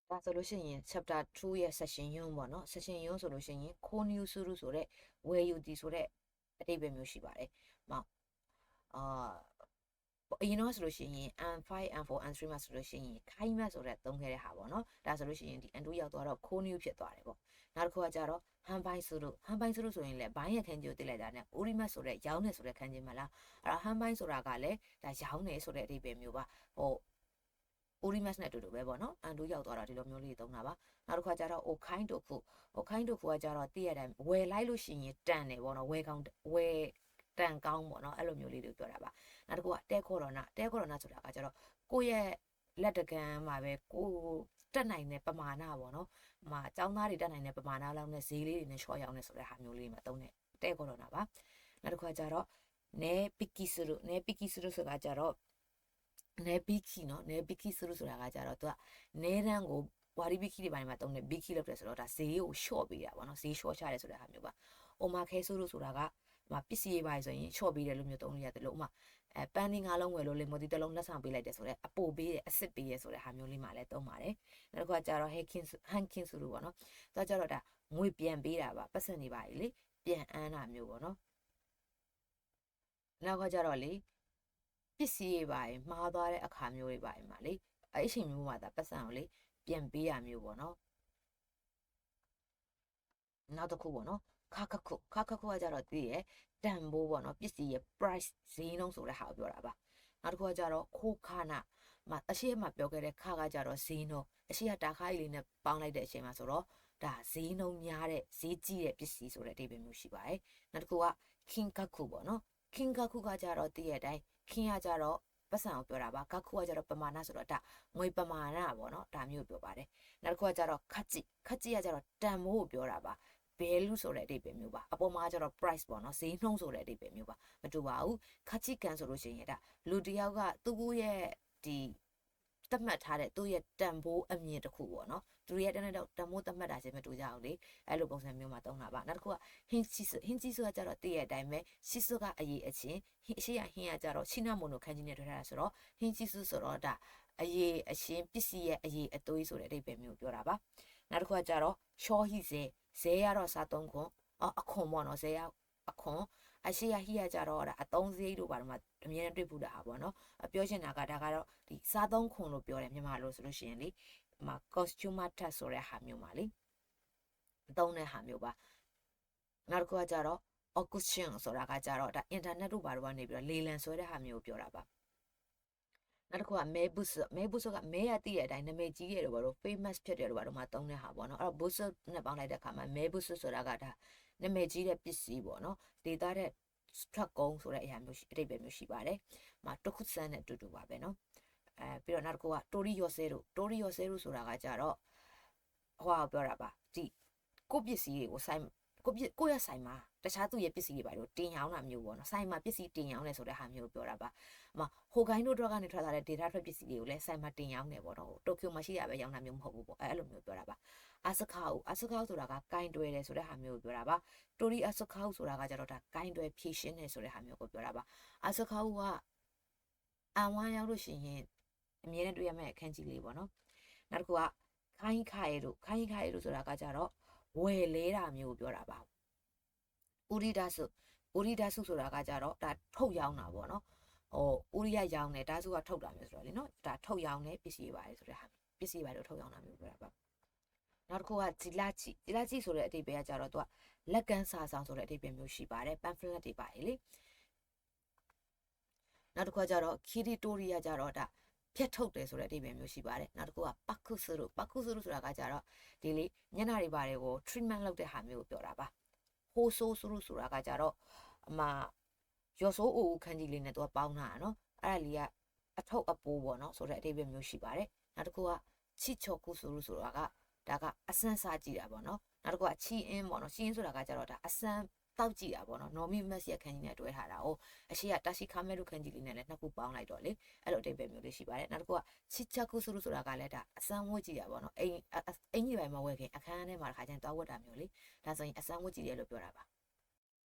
ဒါဆိုလို့ရှိရင် chapter 2ရဲ့ section ယွန်းပေါ့နော် section ယွန်းဆိုလို့ရှိရင် Konyu Suru ဆိုတဲ့ဝယ်ယူသည်ဆိုတဲ့အတိတ်ပဲမျိုးရှိပါတယ်။အာအရင်တော့ဆိုလို့ရှိရင် N5 N4 N3 မှာဆိုလို့ရှိရင်ခိုင်းမတ်ဆိုတဲ့သုံးခဲ့တဲ့ဟာပေါ့နော်ဒါဆိုလို့ရှိရင်ဒီ N2 ရောက်သွားတော့ Konyu ဖြစ်သွားတယ်ပေါ့နောက်တစ်ခုကကြတော့ Hanbai Suru ဆိုရင်လည်းဘိုင်းရဲ့ခန်းကြီးကိုတိလိုက်တာနဲ့ Urimat ဆိုတဲ့ရောင်းနေဆိုတဲ့ခန်းကြီးမလားအဲ့တော့ Hanbai ဆိုတာကလည်းဒါရောင်းနေဆိုတဲ့အတိတ်ပဲမျိုးပါဟိုUrimas နဲ့အတူတူပဲပေါ့နော်အန်တူရောက်သွားတာဒီလိုမျိုးလေးသုံးတာပါနောက်တစ်ခါကျတော့ Okain Tofu ကကျတော့တည့်ရတိုင်းဝယ်လိုက်လို့ရှိရင်တန်တယ်ပေါ့နော်ဝယ်တန်ကောင်းပေါ့နော်အဲ့လိုမျိုးလေးတွေပြောတာပါနောက်တစ်ခုကတဲခေါ်ရနာဆိုတာကကျတော့ကိုယ့်ရဲ့လက်တကမ်းမှာပဲကိုတက်နိုင်တဲ့ပမာဏပေါ့နော်အကြောင်းသားတွေတက်နိုင်တဲ့ပမာဏလောက်နဲ့ဈေးလေးတွေနဲ့ရှော့ရောင်းနေဆိုတဲ့ဟာမျိုးလေးမှာသုံးတဲ့တဲခေါ်ရနာပါနောက်တစ်ခါကျတော့နဲပီကီဆူဆိုတာကျတော့နဲဘီကီနော်နဲဘီကီဆူဆိုတာကကြတော့သူကနဲတန်းကိုဝါရီဘီကီတွေပိုင်းမှာတုံးတယ်ဘီကီလောက်တယ်ဆိုတော့ဒါဈေးကိုရှော့ပေးတာပေါ့နော်ဈေးရှော့ချတယ်ဆိုတဲ့ဟာမျိုးပါအိုမာခဲဆူဆိုတာကပစ္စည်းရေးပိုင်းဆိုရင်ရှော့ပေးတယ်လို့မျိုးတုံးလို့ရတယ်လို့ဥမာပန်းဒီငါလုံးဝယ်လို့လေမိုဒီတစ်လုံးလက်ဆောင်ပေးလိုက်တယ်ဆိုတော့အပိုပေးတယ်အစ်စ်ပေးရဆိုတဲ့ဟာမျိုးလေးမှလည်းသုံးပါတယ်နောက်တစ်ခါကျတော့ဟန်ကင်ဆူလို့ပေါ့နော်သူကကျတော့ဒါငွေပြန်ပေးတာပါပတ်စံနေပါလေပြန်အမ်းတာမျိုးပေါ့နော်နောက်ကကျတော့လေပစ္စည်းတွေပါရင်မှားသွားတဲ့အခါမျိုးတွေပါရင်မှာလေအဲ့အချိန်မျိုးမှာဒါပတ်စံကိုလေပြန်ပေးရမျိုးပေါ့နော်နောက်တစ်ခုပေါ့နော်ခါခခုကကြတော့တည်ရဲ့တန်ဖိုးပေါ့နော်ပစ္စည်းရဲ့ price ဈေးနှုန်းဆိုတဲ့ဟာကိုပြောတာပါနောက်တစ်ခုကကြတော့ခိုးခါနာအရှိမပြောခဲ့တဲ့ခါကကြတော့ဈေးနှုန်းအရှိကတာခါကြီးလေးနဲ့ပေါင်းလိုက်တဲ့အချိန်မှာဆိုတော့ဒါဈေးနှုန်းများတဲ့ဈေးကြီးတဲ့ပစ္စည်းဆိုတဲ့အဓိပ္ပာယ်မျိုးရှိပါတယ်နောက်တစ်ခုက kinkaku ပေါ့နော် kinkaku ကကြတော့တည်ရဲ့အတိုင်းခင်ကကြတော့ပတ်စံကိုပြောတာပါကခုကကြတော့ပမာဏဆိုတော့ဒါငွေပမာဏပေါ့နော်ဒါမျိုးပြောပါတယ်နောက်တစ်ခုကကြတော့ခက်ကြီးကကြတော့တန်မိုးကိုပြောတာပါ value ဆိုတဲ့အဓိပ္ပာယ်မျိုးပါအပေါ်မှာကျတော့ price ပေါ့နော်ဈေးနှုန်းဆိုတဲ့အဓိပ္ပာယ်မျိုးပါမတူပါဘူးခက်ကြီးကန်ဆိုလို့ရှိရင်ဒါလူတယောက်ကသူ့ရဲ့ဒီသတ်မှတ်ထားတဲ့သူ့ရဲ့တန်ဖိုးအမြင်တစ်ခုပေါ့နော်သူရဲ့တန်ဖိုးသတ်မှတ်တာချင်းမတူကြဘူးလေအဲ့လိုပုံစံမျိုးမှာသုံးတာပါနောက်တစ်ခုကဟင်းကြီးဆိုကကြတော့တည့်ရဲ့အတိုင်းပဲရှီဆုကအရေးအချင်းအရှိရဟင်းကကြတော့ချိနာမွန်တို့ခန်းကြီးနဲ့တွေ့ထားတာဆိုတော့ဟင်းကြီးစုဆိုတော့ဒါအရေးအချင်းပစ္စည်းရဲ့အရေးအသွေးဆိုတဲ့အဓိပ္ပာယ်မျိုးပြောတာပါနောက်တစ်ခုကကြတော့ရှောဟိဇဲရတော့စားသုံးခွန်အခွန်ပေါ့နော်ဇဲရအခွန်အရှိရဟိရကြတော့ဒါအသုံးစရိတ်တို့ဘာလို့မှအမြဲတမ်းတွေ့ဘူးတာဟာပေါ့နော်ပြောချင်တာကဒါကတော့ဒီစားသုံးခွန်လို့ပြောတယ်မြန်မာလိုဆိုလို့ရှိရင်လေcostume tax ဆိုတဲ့ဟာမျိုးမှာလေသုံးတဲ့ဟာမျိုးပါနောက်တစ်ခုကကြတော့ auction ဆိုတာကကြတော့ဒါ internet တို့ဘာလို့ကနေပြီးတော့လေလံဆွဲတဲ့ဟာမျိုးကိုပြောတာပါနောက်တစ်ခုကမဲဘုစ်ကမဲရသိတဲ့အတိုင်းနာမည်ကြီးတယ်လို့ဘာလို့ famous ဖြစ်တယ်လို့ဘာလို့မှသုံးတဲ့ဟာပေါ့နော်အဲ့တော့ဘုစ်နဲ့ပေါင်းလိုက်တဲ့အခါမှာမဲဘုစ်ဆိုတာကဒါနာမည်ကြီးတဲ့ပစ္စည်းပေါ့နော်ဒေတာတဲ့ truck ကုန်းဆိုတဲ့အရာမျိုးအတိတ်ပဲမျိုးရှိပါတယ်တခုစမ်းနဲ့တူတူပါပဲနော်ပြီးတော့နောက်တစ်ခုကတိုရီယောဆဲတို့ဆိုတာကကြတော့ဟိုပြောတာပါဒီကိုပစ္စည်းတွေကိုစိုက်ကိုရဆိုင်မှာတခြားသူ့ရဲ့ပစ္စည်းတွေပါလို့တင်ရောင်းတာမျိုးပေါ့နော်ဆိုင်မှာပစ္စည်းတင်ရောင်းတယ်ဆိုတဲ့ဟာမျိုးပြောတာပါဟိုဂိုင်းတို့တော့ကနေထွက်လာတဲ့ data ထွက်ပစ္စည်းတွေကိုလည်းဆိုင်မှာတင်ရောင်းတယ်ပေါ့နော်တိုကျိုမှာရှိရပဲရောင်းတာမျိုးမဟုတ်ဘူးပေါ့အဲ့လိုမျိုးပြောတာပါအာစကားဆိုတာကကိုင်တွယ်တယ်ဆိုတဲ့ဟာမျိုးကိုပြောတာပါတိုရီအာစကားဆိုတာကကြတော့ဒါကိုင်တွယ်ဖြည့်ရှင်းတယ်ဆိုတဲ့ဟာမျိုးကိုပြောတာပါအာစကားကအန်ဝမ်းရောက်လို့ရှိရင်အမြဲတမ်းတွေ့ရမယ့်အခန်းကြီးလေးပေါ့နော်နောက်တစ်ခုကခိုင်းခိုင်တို့ဆိုတာကကြတော့ဝယ်လဲတာမျိုးကိုပြောတာပါဥရိဒစုဆိုတာကကြတော့ဒါထုတ်ရောင်းတာပေါ့နော်ဥရိယရောင်းတယ်ဒါစုကထုတ်တာမျိုးဆိုတော့လေနော်ဒါထုတ်ရောင်းတယ်ပစ္စည်းပါတယ်ဆိုတဲ့ဟာပစ္စည်းပါတယ်ထုတ်ရောင်းတာမျိုးပြောတာပါနောက်တစ်ခုကဂျီလာချီဆိုတဲ့အတိတ်ပဲကကြတော့သူကလက်ကန်းစာဆောင်ဆိုတဲ့အတိတ်ပဲမျိုးရှိပါတယ် pamphlet တွေပါတယ်လေနောက်တစ်ခုကကြတော့ခီရီတိုရီယာကြတော့ဒါဖြတ်ထုတ်တယ်ဆိုတဲ့အဓိပ္ပာယ်မျိုးရှိပါတယ်နောက်တစ်ခုကပတ်ခုဆူဆိုတာကကြတော့ဒီလေညနာတွေပါတယ်ကို treatment လုပ်တဲ့ဟာမျိုးကိုပြောတာပါဟိုဆိုးဆူဆိုတာကကြတော့ရော်ဆိုးအိုခန်းကြီးလေးနဲ့သူကပေါင်းတာနော်အဲ့ဒါလေးကအထုပ်အပိုးပေါ့နော်ဆိုတဲ့အဓိပ္ပာယ်မျိုးရှိပါတယ်နောက်တစ်ခုကချီချော်ကုဆိုတာကဒါကအစမ်းစားကြည့်တာပေါ့နော်နောက်တစ်ခုကချီအင်းပေါ့နော်ချီအင်းဆိုတာကကြတော့ဒါအစမ်းတောက်ကြည့်တာပေါ့နော်နော်မီမက်ဆီယခန်းကြီးနဲ့တွဲထားတာ哦အရှိကတာရှိခါမဲတို့ခန်းကြီးလေးနဲ့လည်းနှစ်ခုပေါင်းလိုက်တော့လေအဲ့လိုအဓိပ္ပာယ်မျိုးလေးရှိပါတယ်နောက်တစ်ခုကချီချက်ကုဆိုတာကလည်းဒါအစမ်းဝတ်ကြည့်တာပေါ့နော်အင်ကြီးပိုင်းမှာဝယ်ခင်အခန်းထဲမှာတစ်ခါကျရင်တောက်ဝတ်တာမျိုးလေဒါဆိုရင်အစမ်းဝတ်ကြည့်တယ်လို့ပြောတာပါ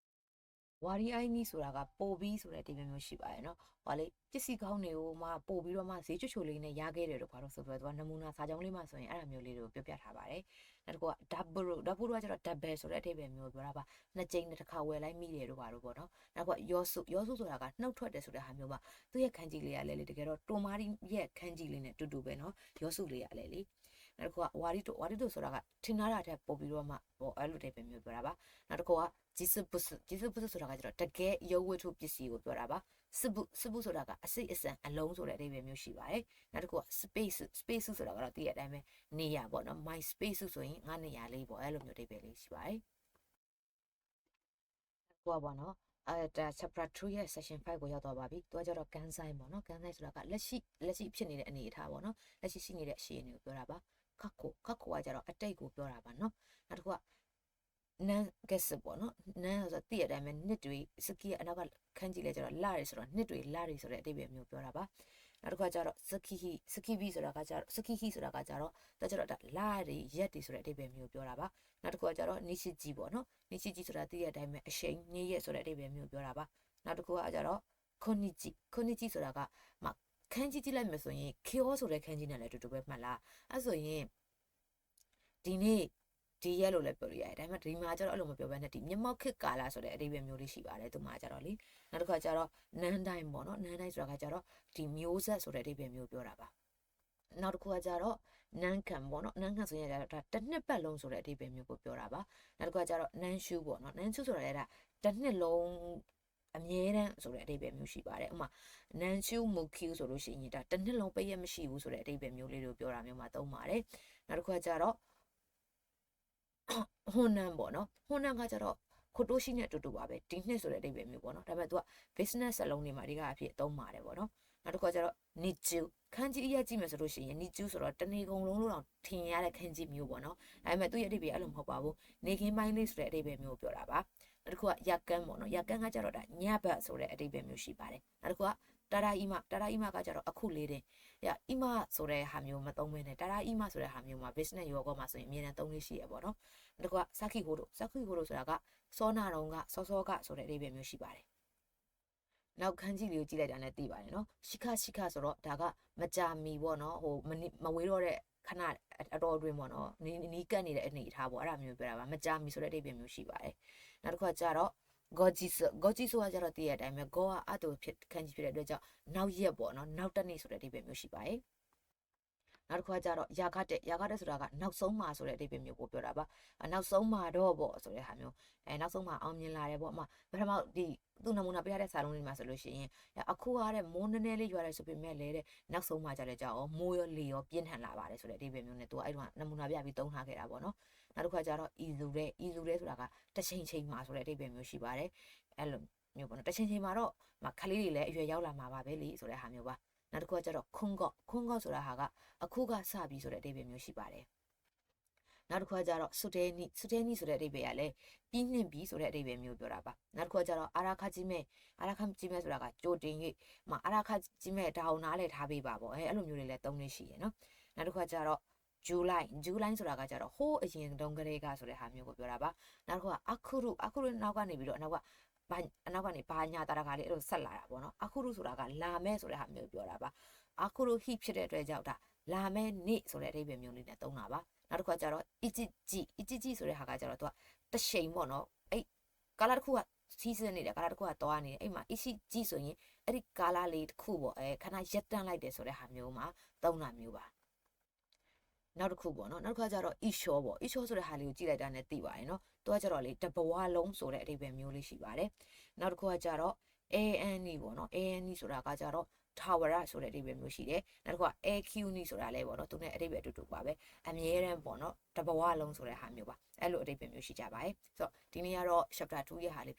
ဝါရီအိုင်းနီဆိုတာကပို့ပြီးဆိုတဲ့အဓိပ္ပာယ်မျိုးရှိပါတယ်နော်ဟောလေပစ္စည်းကောင်းတွေကိုမှပို့ပြီးတော့မှဈေးချွတ်ချွတ်လေးနဲ့ရခဲ့တယ်လို့ဘာလို့ဆိုပြီးတော့သူကနမူနာစာကြောင်းလေးမှဆိုရင်အဲ့ဒါမျိုးလေးတွေကိုပြောပြထားပါတယ်နောက်တစ်ခုက double ကကျတော့ double ဆိုတဲ့အဓိပ္ပာယ်မျိုးပြောတာပါနှစ်ကြိမ်တစ်ခါဝယ်လိုက်မိတယ်လို့ဘာလို့ပေါ့နော်နောက်တစ်ခုကယောစုဆိုတာကနှုတ်ထွက်တယ်ဆိုတဲ့ဟာမျိုးပါသူ့ရဲ့ခန်းကြီးလေးကလည်းလေတကယ်တော့တိုမာရီရဲ့ခန်းကြီးလေးနဲ့တူတူပဲနော်ယောစုလေးကလည်းလေနောက်တစ်ခုကဝါရီတိုဆိုတာကထင်ထားတာတဲ့ပို့ပြီးတော့မှပေါ့အဲ့လိုအဓိပ္ပာယ်မျိုးပြောတာပါနောက်တစ်ခုကဂျီစပုစဆိုတာကကျတော့တကယ်ရုပ်ဝတ္ထုပစ္စည်းကိုပြောတာပါစပုဆိုတာကအစိတ်အစံအလုံးဆိုတဲ့အဓိပ္ပာယ်မျိုးရှိပါတယ်နောက်တစ်ခုက space ဆိုတာကတော့တည်ရတဲ့အတိုင်းပဲနေရာပေါ့နော် my space ဆိုရင်ငါနေရာလေးပေါ့အဲ့လိုမျိုးအဓိပ္ပာယ်လေးရှိပါတယ်ဟိုပါနော်ဒါ chapter 2ရဲ့ session 5ကိုရောက်သွားပါပြီသူကကျတော့ကန်ဆိုင်ပေါ့နော်ကန်ဆိုင်ဆိုတာကလက်ရှိဖြစ်နေတဲ့အနေအထားပေါ့နော်လက်ရှိရှိနေတဲ့အခြေအနေကိုပြောတာပါခက်ခိုကကျတော့အတိတ်ကိုပြောတာပါနော်နောက်တစ်ခုကနန်ကက်စ်ပေါ့နော်နန်ဆိုတော့တည့်ရတဲ့အတိုင်းပဲနှစ်တွေစကီကအနောက်ကခန်းကြည့်လဲကျတော့လာရီဆိုတော့နှစ်တွေလာရီဆိုတဲ့အဓိပ္ပာယ်မျိုးပြောတာပါနောက်တစ်ခါကျတော့စကီဘီဆိုတာကကျတော့စကီဟီဆိုတာကကျတော့ဒါကျတော့လာရီရက်တွေဆိုတဲ့အဓိပ္ပာယ်မျိုးပြောတာပါနောက်တစ်ခါကျတော့နီရှိဂျီပေါ့နော်နီရှိဂျီဆိုတာတည့်ရတဲ့အတိုင်းပဲအရှိန်နေရက်ဆိုတဲ့အဓိပ္ပာယ်မျိုးပြောတာပါနောက်တစ်ခုကကျတော့ခွန်နီဂျီဆိုတာကခန်းကြီးကြည့်လိုက်မယ်ဆိုရင်ခေယောဆိုတဲ့ခန်းကြီးနဲ့လည်းတူတူပဲမှတ်လားအဲ့ဆိုရင်ဒီနေ့ဒီရက်လို့လည်းပြောလို့ရတယ်ဒါပေမဲ့ဒီမှာကျတော့အဲ့လိုမပြောဘဲနဲ့ဒီမျက်မှောက်ခေတ်ကာလဆိုတဲ့အဓိပ္ပာယ်မျိုးလေးရှိပါတယ်သူမှာကျတော့လေနောက်တစ်ခါကျတော့နန်းတိုင်းပေါ့နော်နန်းတိုင်းဆိုတာကကျတော့ဒီမျိုးဆက်ဆိုတဲ့အဓိပ္ပာယ်မျိုးပြောတာပါနောက်တစ်ခုကကျတော့နန်းခံပေါ့နော်နန်းခံဆိုရင်ဒါတစ်နှစ်ပတ်လုံးဆိုတဲ့အဓိပ္ပာယ်မျိုးကိုပြောတာပါနောက်တစ်ခုကကျတော့နန်းရှူပေါ့နော်နန်းရှူဆိုတာလည်းဒါတစ်နှစ်လုံးအမြဲတမ်းဆိုတဲ့အဓိပ္ပာယ်မျိုးရှိပါတယ်ဥပမာနန်ချူမူကျူဆိုလို့ရှိရင်ဒါတစ်နှစ်လုံးပိတ်ရမရှိဘူးဆိုတဲ့အဓိပ္ပာယ်မျိုးလေးကိုပြောတာမျိုးမှာသုံးပါတယ်နောက်တစ်ခုကကျတော့ဟွန်နန်ပေါ့နော်ဟွန်နန်ကကျတော့ခိုတိုရှိနဲ့တူတူပါပဲဒီနှစ်ဆိုတဲ့အဓိပ္ပာယ်မျိုးပေါ့နော်ဒါပေမဲ့ तू က business စလုံးတွေမှာအဓိကအဖြစ်သုံးပါတယ်ပေါ့နော်နောက်တစ်ခုကကျတော့နီကျူခန်းကြီးအရက်ကြည့်မယ်ဆိုလို့ရှိရင်နီကျူဆိုတော့တနေကုန်လုံးလို့တော့ထင်ရတဲ့ခန်းကြီးမျိုးပေါ့နော်ဒါပေမဲ့သူ့ရဲ့အဓိပ္ပာယ်အဲ့လိုမဟုတ်ပါဘူးနေခင်းပိုင်းလေးဆိုတဲ့အဓိပ္ပာယ်မျိုးကိုပြောတာပါနောက်တစ်ခုကယက်ကန်းပေါ့နော်ယက်ကန်းကကျတော့ဒါညဘတ်ဆိုတဲ့အဓိပ္ပာယ်မျိုးရှိပါတယ်နောက်တစ်ခုကတာရာအီမကကျတော့အခုလေးတင်အီမဆိုတဲ့ဟာမျိုးမသုံးဘဲနဲ့တာရာအီမဆိုတဲ့ဟာမျိုးမှာ business ရောကောမှာဆိုရင်အမြဲတမ်းသုံးလေးရှိရပေါ့နော်နောက်တစ်ခုကစာခိဟိုတို့ဆိုတာကစောနာတော်ကစောကဆိုတဲ့အဓိပ္ပာယ်မျိုးရှိပါတယ်နောက်ခန်းကြီးလေးကိုကြည့်လိုက်တာနဲ့သိပါတယ်နော်ရှိခဆိုတော့ဒါကမကြာမီပေါ့နော်ဟိုမဝေးတော့တဲ့ခဏအတော်အတွင်းပေါ့နော်နီးကပ်နေတဲ့အနေအထားပေါ့အဲ့ဒါမျိုးပြောတာပါမကြာမီဆိုတဲ့အဓိပ္ပာယ်မျိုးရှိပါတယ်နောက်တစ်ခုကကျတော့gojiဆိုကကျတော့တည့်ရတဲ့အတိုင်းပဲ go ကအတူဖြစ်ခန်းကြီးဖြစ်တဲ့အတွက်ကြောင့်နောက်ရက်ပေါ့နော်နောက်တစ်နေ့ဆိုတဲ့အဓိပ္ပာယ်မျိုးရှိပါတယ်နောက်တစ်ခါကျတော့ယာကတက်ဆိုတာကနောက်ဆုံးမှာဆိုတဲ့အဓိပ္ပာယ်မျိုးကိုပြောတာပါနောက်ဆုံးမှာတော့ပေါ့ဆိုတဲ့ဟာမျိုးနောက်ဆုံးမှာအောင်မြင်လာတယ်ပေါ့အမပထမဒီသူ့နမူနာပြရတဲ့စာလုံးလေးမှာဆိုလို့ရှိရင်အခုကတဲ့မိုးနည်းနည်းလေးရွာတယ်ဆိုပေမဲ့လေတဲ့နောက်ဆုံးမှာကြတဲ့ကြောက်မိုးရောလေရောပြင်းထန်လာပါတယ်ဆိုတဲ့အဓိပ္ပာယ်မျိုးနဲ့သူကအဲ့တော့နမူနာပြပြီးသုံးထားခဲ့တာပေါ့နော်နောက်တစ်ခါကျတော့ဤလူတဲ့ဆိုတာကတစ်ချိန်မှာဆိုတဲ့အဓိပ္ပာယ်မျိုးရှိပါတယ်အဲ့လိုမျိုးပေါ့နော်တစ်ချိန်မှာတော့ခလေးတွေလည်းအရွယ်ရောက်လာမှာပါပဲလေဆိုတဲ့ဟာမျိုးပါနောက်တစ်ခုကကျတော့ခွန်းကော့ဆိုတာဟာကအခုကစပြီးဆိုတဲ့အဓိပ္ပာယ်မျိုးရှိပါတယ်နောက်တစ်ခုကကျတော့စုတဲနီဆိုတဲ့အဓိပ္ပာယ်ကလည်းပြီးနှင့်ပြီးဆိုတဲ့အဓိပ္ပာယ်မျိုးပြောတာပါနောက်တစ်ခုကကျတော့အာရာခကြီးမဲ့ဆိုတာကကြိုတင်၍အာရာခကြီးမဲ့ဒါအောင်နားလဲထားပေးပါပေါ့အဲ့လိုမျိုးတွေလည်းသုံးနေရှိရယ်နော်နောက်တစ်ခုကကျတော့ဂျူလိုင်းဆိုတာကကျတော့ဟိုးအရင်တုန်းကလေးကဆိုတဲ့ဟာမျိုးကိုပြောတာပါနောက်တစ်ခုကအခုရုနောက်ကနေပြီးတော့အနောက်ကနေဘာညာတာကလေးအဲ့လိုဆက်လာတာပေါ့နော်အခုရုဆိုတာကလာမဲ့ဆိုတဲ့ဟာမျိုးပြောတာပါအခုရုဟိဖြစ်တဲ့အတွက်ကြောင့်ဒါလာမဲ့နေ့ဆိုတဲ့အဓိပ္ပာယ်မျိုးလေးနဲ့သုံးတာပါနောက်တစ်ခါကျတော့အီဂျီဆိုတဲ့ဟာကကျတော့သူကတရှိန်ပေါ့နော်အဲ့ကာလာတစ်ခုကစီးစင်းနေတယ်ကာလာတစ်ခုကသွားနေတယ်အဲ့မှာအီဂျီဆိုရင်အဲ့ဒီကာလာလေးတစ်ခုပေါ့ခဏရက်တန်းလိုက်တယ်ဆိုတဲ့ဟာမျိုးမှာသုံးတာမျိုးပါနောက်တစ်ခုပေါ့နော်နောက်တစ်ခါကျတော့ isho ပေါ့ isho ဆိုတဲ့ဟာလေးကိုကြည့်လိုက်တာနဲ့သိပါတယ်နော်သူကကျတော့လေတဘဝလုံးဆိုတဲ့အဓိပ္ပာယ်မျိုးလေးရှိပါတယ်နောက်တစ်ခုကကျတော့ ANE ပေါ့နော် ANE ဆိုတာကကျတော့ထာဝရဆိုတဲ့အဓိပ္ပာယ်မျိုးရှိတယ်နောက်တစ်ခုက AQN ဆိုတာလည်းပေါ့နော်သူနဲ့အဓိပ္ပာယ်အတူတူပါပဲအမြဲတမ်းပေါ့နော်တဘဝလုံးဆိုတဲ့ဟာမျိုးပါအဲ့လိုအဓိပ္ပာယ်မျိုးရှိကြပါတယ်ဆိုတော့ဒီနေ့ကတော့ chapter 2ရဲ့ဟာလေး